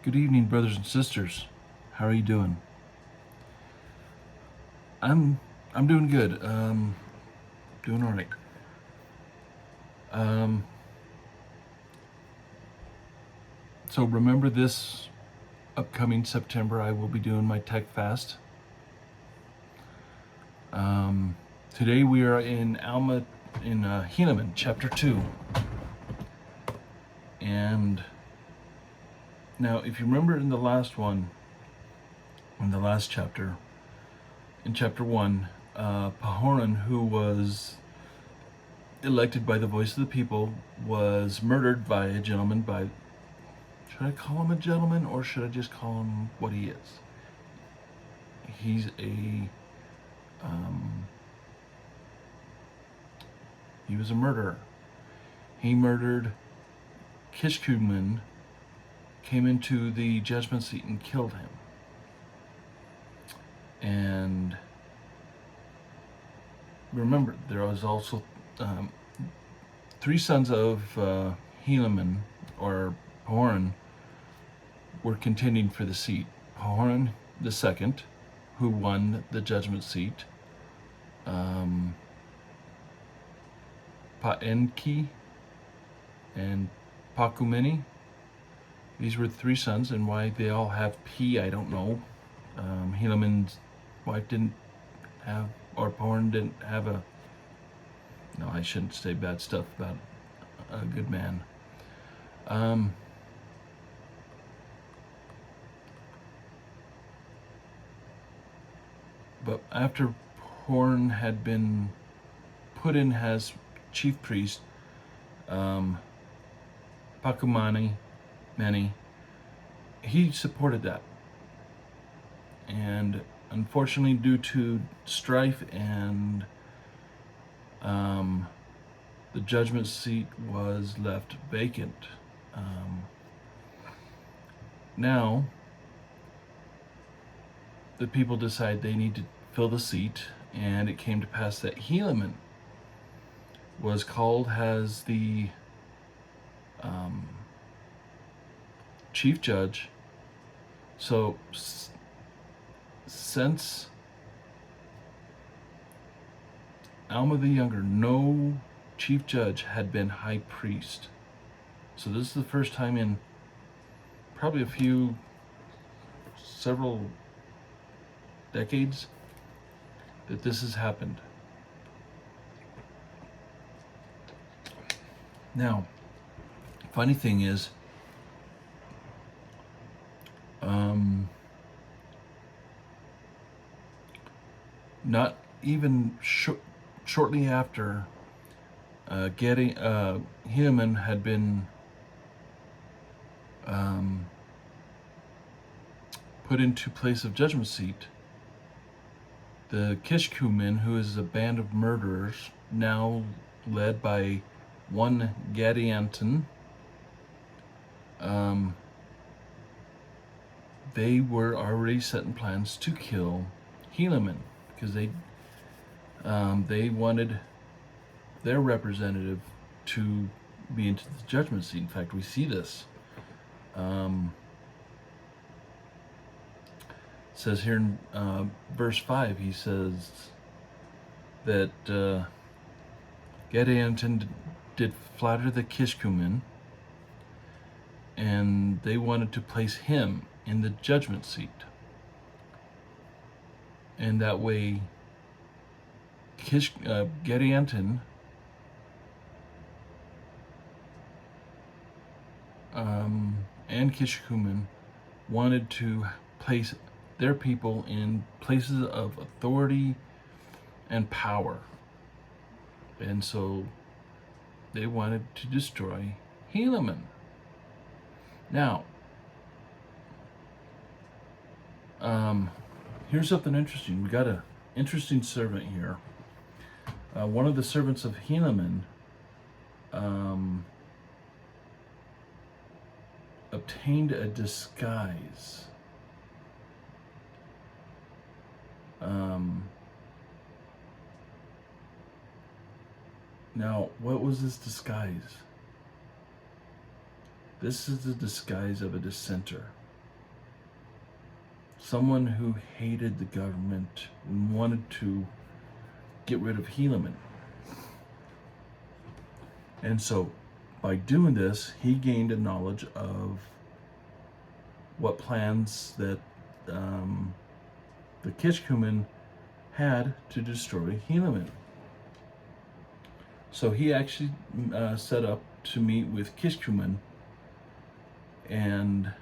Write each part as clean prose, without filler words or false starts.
Good evening, brothers and sisters. How are you doing? I'm doing good. Doing all right. Um, so remember this upcoming September, I will be doing my tech fast. Today we are in Helaman, chapter 2. And now, if you remember in the last chapter, in chapter 1, Pahoran, who was elected by the voice of the people, was murdered by a gentleman. Should I call him a gentleman or should I just call him what he is? He was a murderer. He murdered Kishkumen, came into the judgment seat and killed him. And remember, there was also 3 sons of Helaman, or Pahoran, were contending for the seat. Pahoran the second, who won the judgment seat. Paenki and Pakumeni. These were 3 sons, and why they all have P, I don't know. Helaman's wife didn't have, or Pahoran didn't have a. No, I shouldn't say bad stuff about a good man. But after Pahoran had been put in as chief priest, Pakumani, he supported that. And unfortunately, due to strife and the judgment seat was left vacant. Now, the people decide they need to fill the seat, and it came to pass that Helaman was called as the chief judge. So since Alma the Younger, no chief judge had been high priest. So this is the first time in probably several decades that this has happened. Now, funny thing is, not even shortly after Helaman had been put into place of judgment seat, the Kishkumen, who is a band of murderers, now led by one Gadianton, they were already setting plans to kill Helaman, because they wanted their representative to be into the judgment seat. In fact, we see this. It says here in verse 5, he says that Gadianton did flatter the Kishkumen, and they wanted to place him in the judgment seat. And that way, Gadianton and Kishkumen wanted to place their people in places of authority and power. And so they wanted to destroy Helaman. Now, here's something interesting. We got an interesting servant here. One of the servants of Helaman obtained a disguise. Now, what was this disguise? This is the disguise of a dissenter. someone who hated the government and wanted to get rid of Helaman. And so by doing this, he gained a knowledge of what plans that the Kishkumen had to destroy Helaman. So he actually set up to meet with Kishkumen, and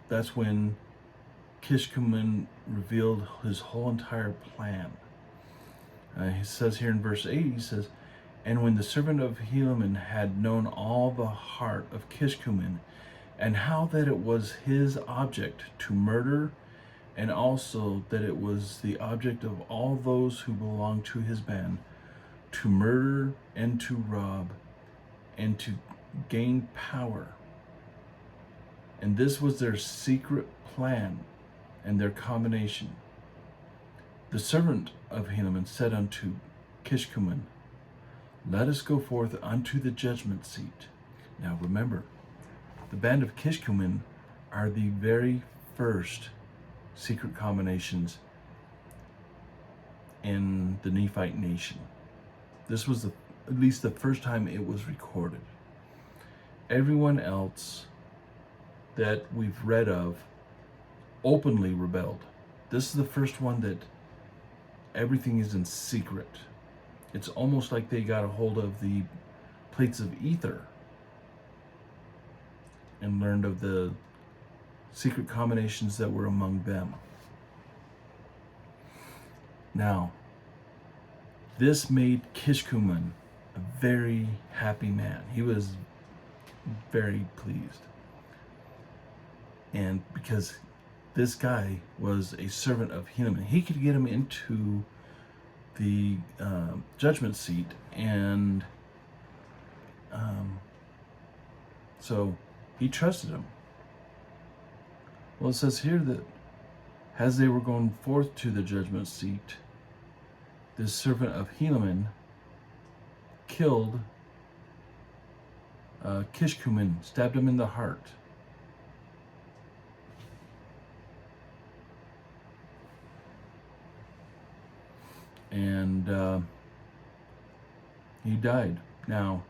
that's when Kishkumen revealed his whole entire plan. He says here in verse 8, he says, "And when the servant of Helaman had known all the heart of Kishkumen, and how that it was his object to murder, and also that it was the object of all those who belonged to his band, to murder and to rob, and to gain power. And this was their secret plan and their combination. The servant of Helaman said unto Kishkumen, Let us go forth unto the judgment seat." Now remember, the band of Kishkumen are the very first secret combinations in the Nephite nation. This was at least the first time it was recorded. Everyone else that we've read of openly rebelled. This is the first one that everything is in secret. It's almost like they got a hold of the plates of ether and learned of the secret combinations that were among them. Now, this made Kishkumen a very happy man. He was very pleased. And because this guy was a servant of Helaman, he could get him into the judgment seat, and so he trusted him. Well, it says here that as they were going forth to the judgment seat, this servant of Helaman killed Kishkumen, stabbed him in the heart. And he died. Now,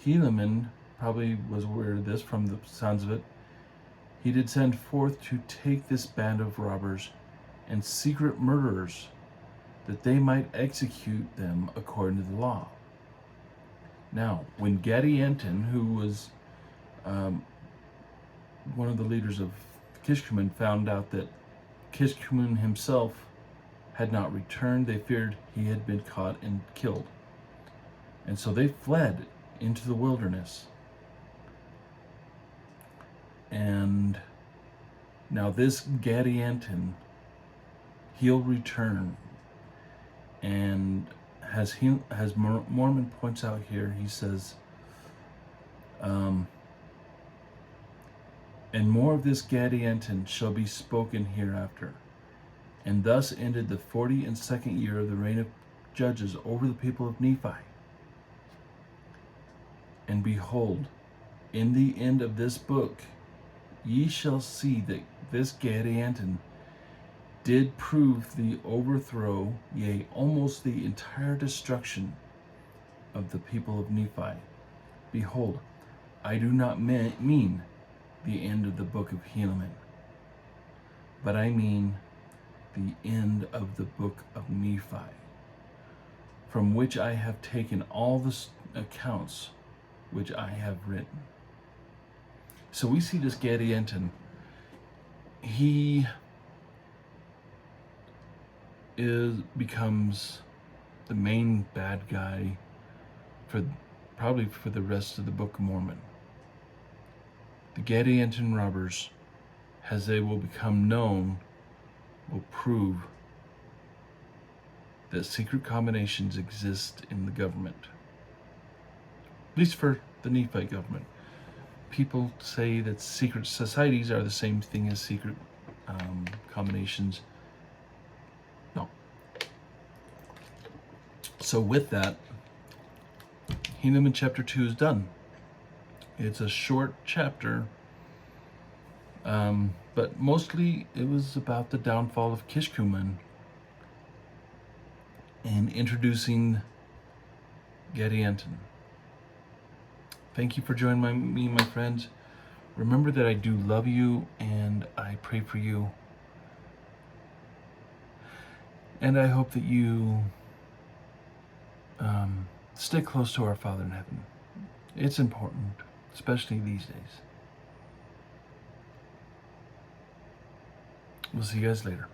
Helaman probably was aware of this from the sounds of it. He did send forth to take this band of robbers and secret murderers, that they might execute them according to the law. Now, when Gadianton, who was one of the leaders of Kishkumen, found out that Kishkumen himself had not returned, they feared he had been caught and killed. And so they fled into the wilderness. And now this Gadianton, he'll return. And as Mormon points out here, he says, and more of this Gadianton shall be spoken hereafter. And thus ended the 42nd year of the reign of judges over the people of Nephi. And behold, in the end of this book, ye shall see that this Gadianton did prove the overthrow, yea, almost the entire destruction of the people of Nephi. Behold, I do not mean the end of the book of Helaman, but I mean the end of the book of Nephi, from which I have taken all the accounts which I have written. So we see this Gadianton, he becomes the main bad guy probably for the rest of the Book of Mormon. The Gadianton robbers, as they will become known, will prove that secret combinations exist in the government. At least for the Nephite government. People say that secret societies are the same thing as secret combinations. No. So with that, Helaman chapter 2 is done. It's a short chapter, but mostly it was about the downfall of Kishkumen and introducing Gadianton. Thank you for joining me, my friends. Remember that I do love you and I pray for you. And I hope that you stay close to our Father in heaven. It's important, especially these days. We'll see you guys later.